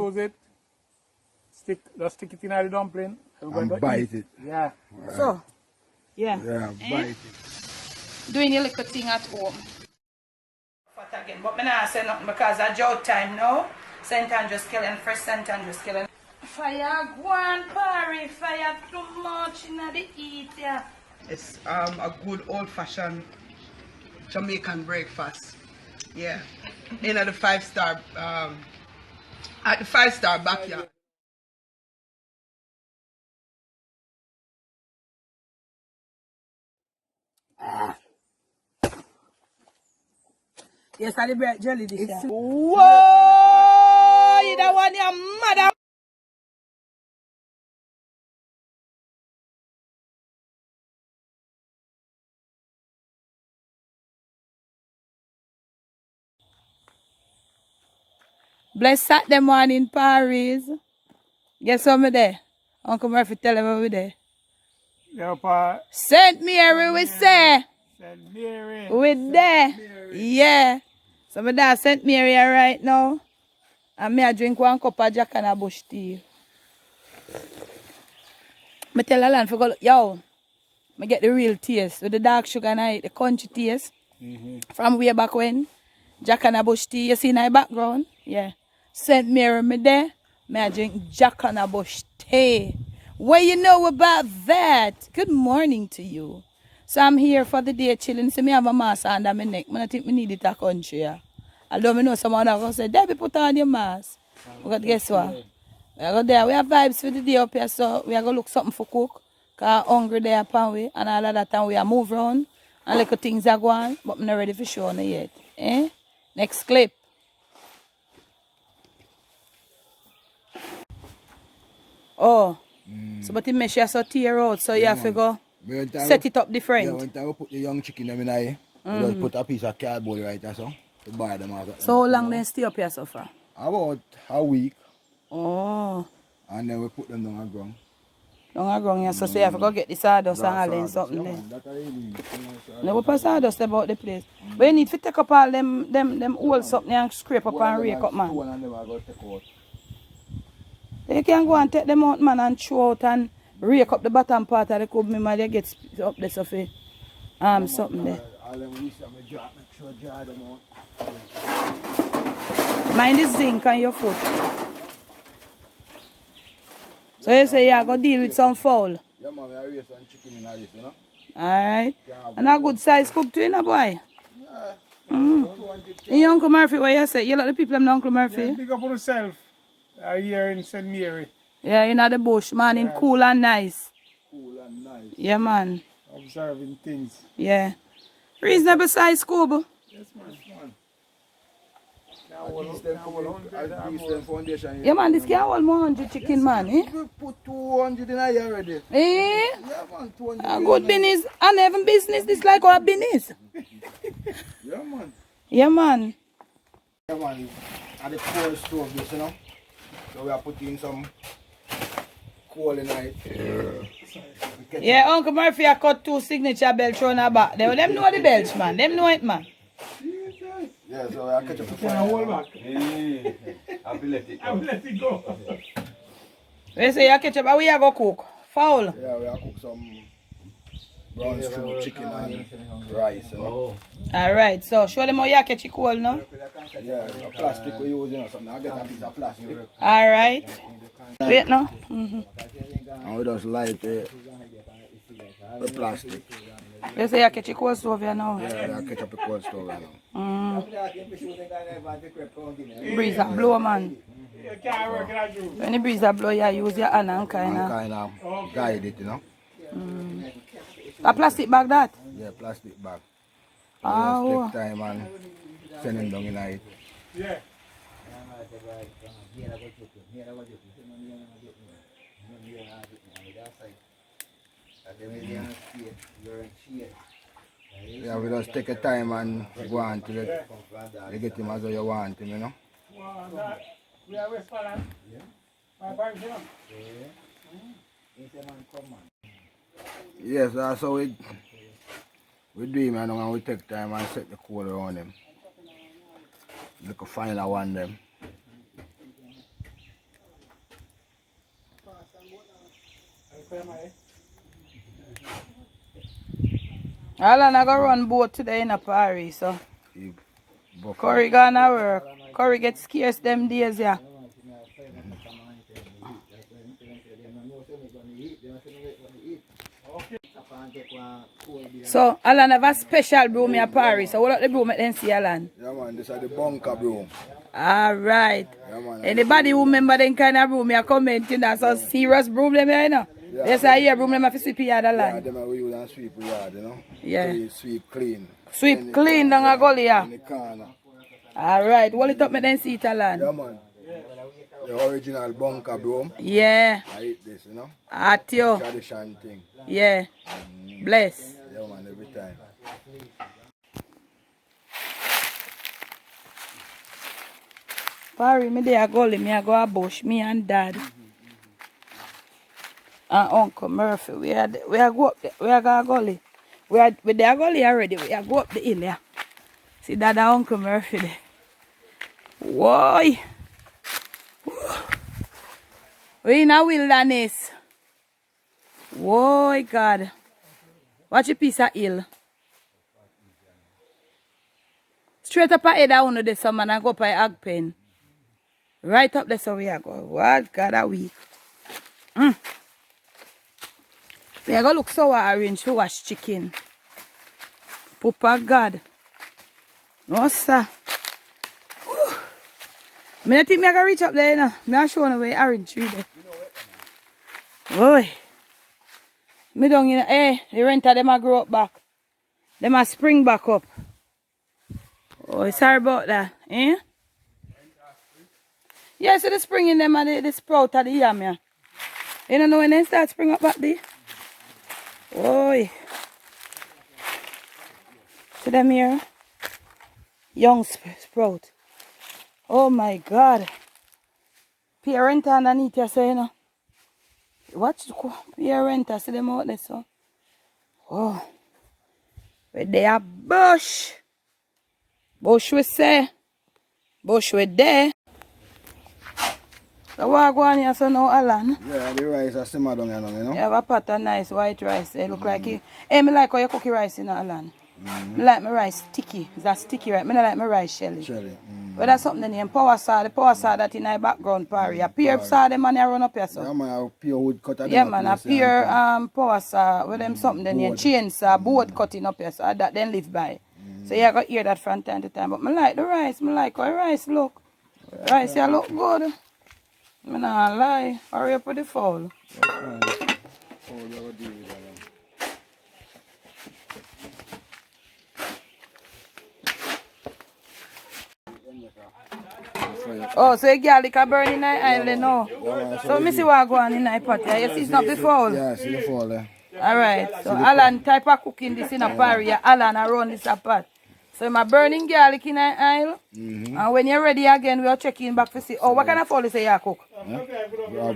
close it. Just stick it in the dumpling. And bite it. Yeah. Right. So, yeah. Yeah, bite it. Doing your little thing at home. Fat again, but I not say nothing because I drought time now. St. Andrew's killing, first St. Andrew's killing. Fire go on, Parry, fire too much in the eat, yeah. It's a good old-fashioned Jamaican breakfast. Yeah. In at the five-star backyard. Yes, I the bread jelly this year. Whoa! You don't want your mother. Bless Saturday morning, Paris. Guess what me there? Uncle Murphy tell him we there. Yeah, pa. St. Mary, we say. St. Mary. We there. Yeah. So me there St. Mary right now. And me I drink one cup of Jack and a bush tea. Me tell Alan for go, yo, me get the real taste with the dark sugar and I eat the country taste. From way back when. Jack and a bush tea, you see in the background? Yeah. St. Mary, me there. Me I drink Jack and a bush tea. What you know about that? Good morning to you. So I'm here for the day chilling. See me have a mask under my neck. I don't think me need it a country. Yeah. Although I know someone else going to say, Debbie, put on your mask. But guess what? We go there. We have vibes for the day up here, so we are going to look something for cook. Because I'm hungry there upon we. And all of that time we are move around. And little things are going. But I'm not ready for show no yet. Eh? Next clip. Oh. So but it makes you so tear out. So you have to go set it up different. Yeah, when time we put the young chicken in there, we just put a piece of cardboard right there, so to buy them out. So how long they stay up here so far? About a week. Oh. And then we put them down on the ground. Down on the ground, yeah. So you have to go get the sawdust and all in something there. No, we put sawdust about the place. But you need to take up all them old something and scrape up and rake up, man. You can go and take them out, man, and throw out and rake up the bottom part of the cob, man, they get up there so for something there. Mind the zinc on your foot. So you say you go deal with some fowl? Yeah, man, I raise some chicken in this, you know? Alright. And a good size cook too, you know, boy? Yeah. And Uncle Murphy, what you say? You like the people in Uncle Murphy? Yeah, pick up on yourself. Here in St. Mary. Yeah, in the bush, man, in cool and nice. Cool and nice. Yeah, man. Observing things. Yeah. Reasonable size scoop. Yes, man. Yeah, man, this can hold 100 chicken, man. Eh? You put 200 in here already. Eh? Yeah, man, 200. A good business. And even business, this like our business. Yeah, man. Yeah, man. Yeah, man. At the coal stove, this, you know? So we are putting some coal in it. Yeah, Uncle Murphy I cut 2 signature belts on her back. Them know the belts, man. Them know it, man. Yeah, so I catch up the fire. Hold back. I'll let it go. I'll let it go. We say you catch up, how we are go cook? Fowl? Yeah, we are cook some brown stew chicken and rice. You know? Alright, so show them how you catch it cold now. Yeah, a plastic we use, you know, something. I get a piece of plastic. Alright. Wait now. And we just light the plastic. You say you catch it cold stove here now. Yeah, I catch up the cold stove right now. Breeze a blow, man. You can't work that through. When the breeze a blow, you use your hand and kind of. Kind of guide it, you know. A plastic bag that? Yeah, plastic bag. Oh. Just take time and send them down in it. Yeah. Yeah, we just take a time and go on till you get him as you want him, you know. We are West Holland. My wife, Yes, that's how we do him, you know, and we take time and set the coal around him. Look a final one them. Alan, I go run boat today in a Paris, so. Curry gonna work. Curry get scarce them days, yeah. So, Alan have a special broom in Paris. So, what up the broom at then see, Alan? Yeah, man, this is the bunker broom. Alright. Yeah, man. Anybody who remember them kind of broom, you commenting that's a serious broom, them, you know? Yeah, Yes, I hear broom, them have to sweep yard, Yeah, Alan. them are we use and sweep the yard, you know? Yeah. Sweep clean. Sweep clean down a gully, yeah. In the corner. Alright, hold it up, me then see it, Alan. Yeah, man. The original bunker broom. Yeah. I eat this, you know? At you. Tradition thing. Yeah. Bless. Yeah, man, every time. Parry, me there gully, me I go a bush, me and dad. And Uncle Murphy, we are go up there, we are go a gully. We there gully already, we are go up the hill, yeah. See dad and Uncle Murphy there. Whoa! We in a wilderness. Whoa, God. Watch a piece of hill. Straight up ahead of one this summer and go up a hog pen. Right up there so we are go. What God a week. We are going to look so orange to wash chicken. Papa God. No sir. I don't think I can reach up there, you know. I'm showing away orange tree there. Boy. Me don't, you know, the renter, them a grow up back. Them a spring back up. Oh, sorry about that, eh? Yeah, so the spring in them and the sprout of the yam, yeah. You don't know when they start spring up back there? Boy. See them here? Young sprout. Oh my God. Parent underneath you, so you know. Watch the parent, see them out there, so. Oh. Where they are bush. Bush we say. Bush we there. So what go on here, so now, Alan? Yeah, the rice are simmer down here now, you know? You have a pot of nice white rice. They look like it. Hey, me like how you cook your rice, you know, Alan. I like my rice sticky. Is that sticky, right? I don't like my rice shelly. But that's something in power saw, the power saw that in my background, Parry. A peer saw them and I run up here, so. Yeah, man, a pure wood cutter. Yeah, man, a peer power saw with them something then here. Chainsaw, board cutting up here, so that then live by. So you got to hear that from time to time. But I like the rice. I like how the rice look. Rice here look good. I don't lie. Hurry up with the fowl. Oh, so you girl can burn in the island now. So me see what go on in the pot. You see it's not the fowl. Yeah, see the fowl there. Alright. So Alan type of cooking this in a party. Alan around this pot. So I'm burning garlic in the aisle. And when you're ready again, we'll check in back to see. Oh, what kind of fowl is it you cook?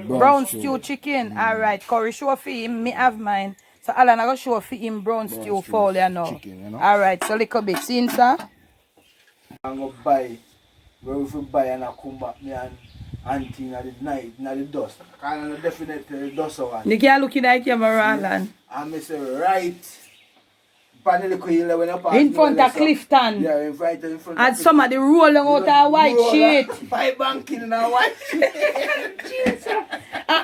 Brown stew chicken. Alright. Curry show for him. Me have mine. So Alan I go show for him brown stew fowl you know. Chicken, you know? Alright. So little bit. See sir? I'm going to buy. Where we buy and I come back me and auntie in the night, in the dust. Kind of definitely dust one. You can't look in the camera, Alan. And I say right. In front of Clifton. Yeah, in front of And somebody rolling out a white sheet. Five banking in a white sheet. Jesus.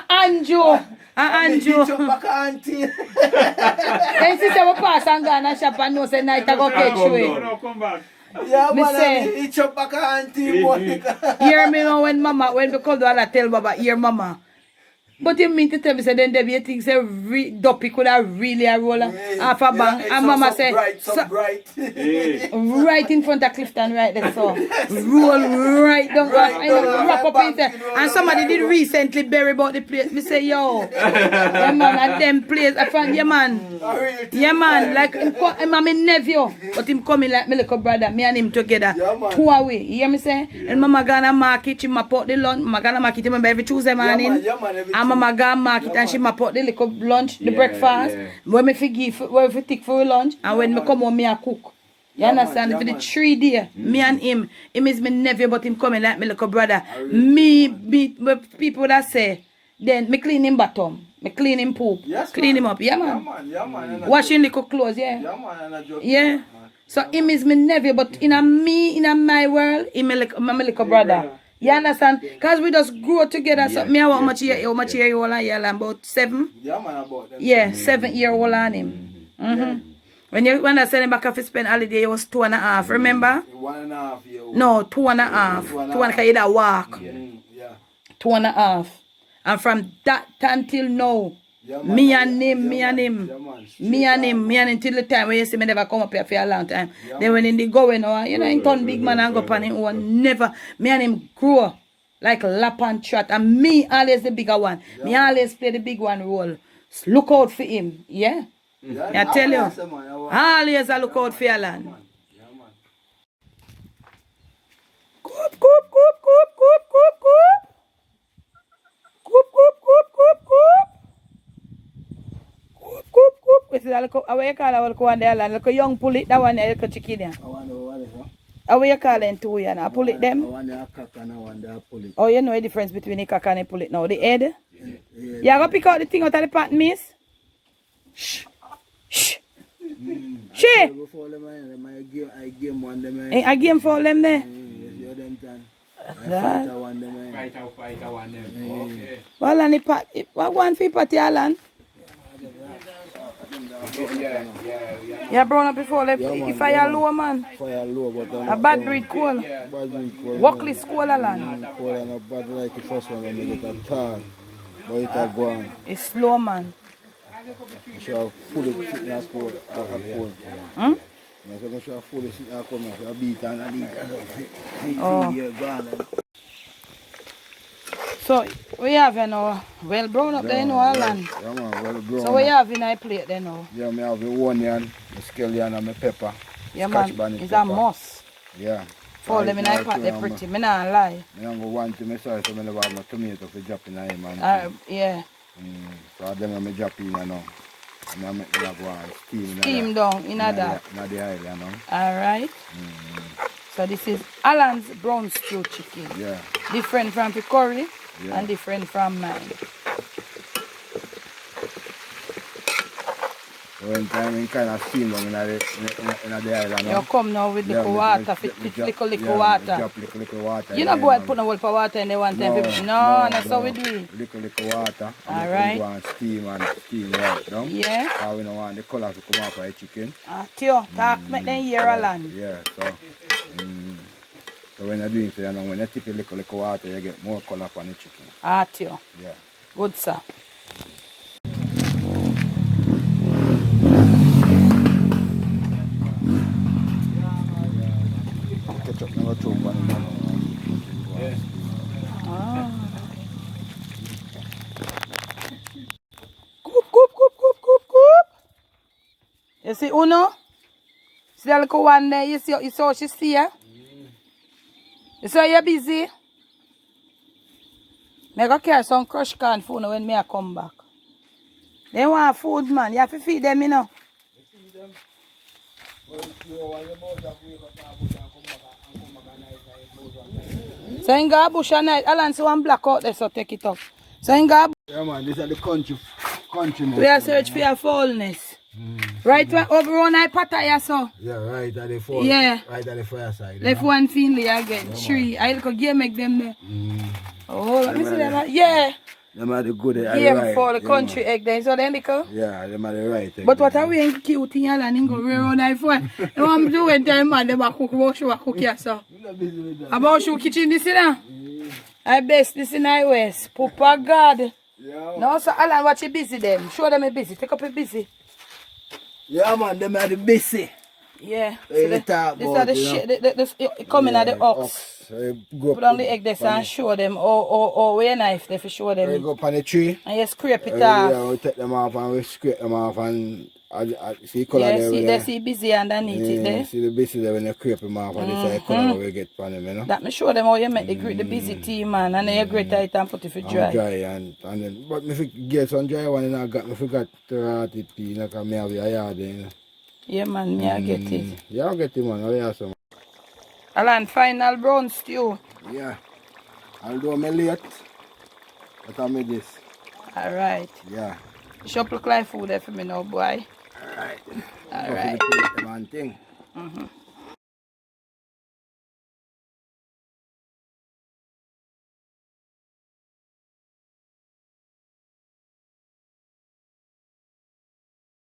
Andrew. Andrew. Jump back auntie. Then sister will pass and go and shop and know say night I go catch you. Come back. Yeah, Me man, say- he jump back auntie. Hear me now when mama, when we come to Allah tell Baba, hear mama. But you mean to tell me, say, then Debbie, you think, say, Duppy could have really a roll half a bang. And mama say, bright. right in front of Clifton, right there, so. Roll right down, wrap up in there. And somebody did recently bury about the place. Me say, yo, yeah, man, and them place, I found, yeah, man. Yeah, man, like, I'm my nephew, but him coming like my little brother, me and him together. Yeah, man. 2 away, you hear me say? And mama gonna market, she map out the lunch, mama gonna market him every Tuesday morning. And mama gonna market and she map out the little lunch, the breakfast. When me forgive, when we take for lunch, and when me come home, me a cook. You understand? For the 3 days, me and him is my nephew, but him coming like my little brother. Me people that say, then me clean him bottom. Me clean him poop. Yes, Clean man. him up. Yeah, Yeah, man. man. Yeah, man. And I Washing little clothes, yeah. Yeah, man. And I just Yeah. man. So him is my nephew, but in my world, him my little brother. You understand? Because we just grew up together. So me, how much year you all on here? About 7? Yeah, man, about them. Yeah, 7-year-old on him. When I sent him back off to spend holiday, he was 2.5. Remember? 1.5 year old. No, 2.5. 2.5 because he don't walk. Yeah. 2.5. And from that time till now, Yeah, man. me and him. Yeah, man. Me and him till the time where you see me never come up here for a long time. Then when in the going, he turn big man and go up on him one. Never. Me and him grow like lap and trot. And me always the bigger one. Me always play the big one role. Look out for him. Yeah. I tell you. Always I look out for your land. Yeah, man. Coop, coop, coop, coop, coop, coop, coop. Coop, coop, coop, coop, coop. Coop, coop. This is a little, how you call that one there, land? Like a young pull it, that one there, little chicken there. I wonder what is it? How you call them two, you know? Pull it I them? wonder a cock and I wonder a pull it. Oh, you know the difference between the cock and the pull it now? The head? You go pick out the thing out of the pot, miss? Shh. Shh. Shh. Before them, I game one them. I game for them there. You them time. That. I one them. Fight one them. Okay. Well, and the pot, what one for pot, Alan? Yeah. You brown up before, like, if I are low, man. Fire low, but A bad breed cool. bad week. Walkless school, Alan. Cold and a bad like the first one when you get a tall. But it a go on. It's slow, man. You should full it sitting a cold. Hmm? You should full it sitting a cold. You should beat and eat. Oh. So, we have, you know, well brown up there, you know, Alan. Yeah, man, well grown. So, we have in our plate there now. Yeah, I have the onion, the scallion and the pepper. Yeah, Scotch man, bonnet it's pepper. a must. Yeah. For them in our pot, they're pretty. Me not lie. I don't go one to myself, so I never have no tomato for dropping in man. Yeah. So then I'm dropping, you know. And I make them go and steam. Steam down in that. In the oil, you know. Alright. So this is Alan's brown stew chicken. Yeah. Different from the curry Yeah. and different from mine. When time in kind of steam down in the oil, you know. You come now with little water, little water. Drop little water. You know boy put a whole for water in the one time. No, that's how we do it. Little water. Alright. Go and steam right down. Yeah. Because we don't want the colour to come off of the chicken. Tio, talk make them hear Alan. Yeah, so when you're doing so, you know, when you tip a little water, you get more colour on the chicken. Tio. Yeah. Good sir. Ketchup never choke on it. Coop, coop, coop, coop, coop, coop. You see Uno? See that little one there? You see how she see her? You see how you're busy? I go carry some crushed corn for Uno when I come back. They want food, man. You have to feed them, you know. So you got a bush at night. Alan, see one black out there, so take it up. So you got a Yeah, man, this is the country. we are search for your fullness. Right where over on I pataya so. Yeah, right at the fire. Yeah. Right at the fire side. Left one Finley again. Three. I look game make them there. Oh, let me see them. Yeah. Them are the good Game right. for the country egg there. So then they go. Yeah, them are the right. But what are we in cute in Alan and go around I phone. You want me to wait time man them a cook about you cook here so. About you kitchen this now. I best this in I west. Papa God. Yeah. No, so Alan, watch you busy them. Show them you busy. Take up your busy. Yeah, man, them are the busy. Yeah. They So the, talk this about, are the you know. shit. It coming at the ox. So you go Put on the egg there and show them. Or wear a knife there for show You them. go up on the tree. And you scrape it Yeah, off. we take them off and we scrape them off and I see colour Yeah, there. see, when they you- see busy underneath it Yeah, there. see the busy there when you scrape them off and this is the colour we get from them, you know. That me show them how you make the busy tea, man. And then you grate it and put it for And dry. and then, but if you get some dry one and I got me forgot to rot it, you know, because me have a yard there, you know. Yeah, man, me I get it. Yeah, I'll get it, man. Oh, yeah, some. Alan, final brown stew. Yeah. Although I'm late, but I made this. Alright. Yeah. Shop look like food there for me now, boy. Alright. Alright. One thing. Mm-hmm.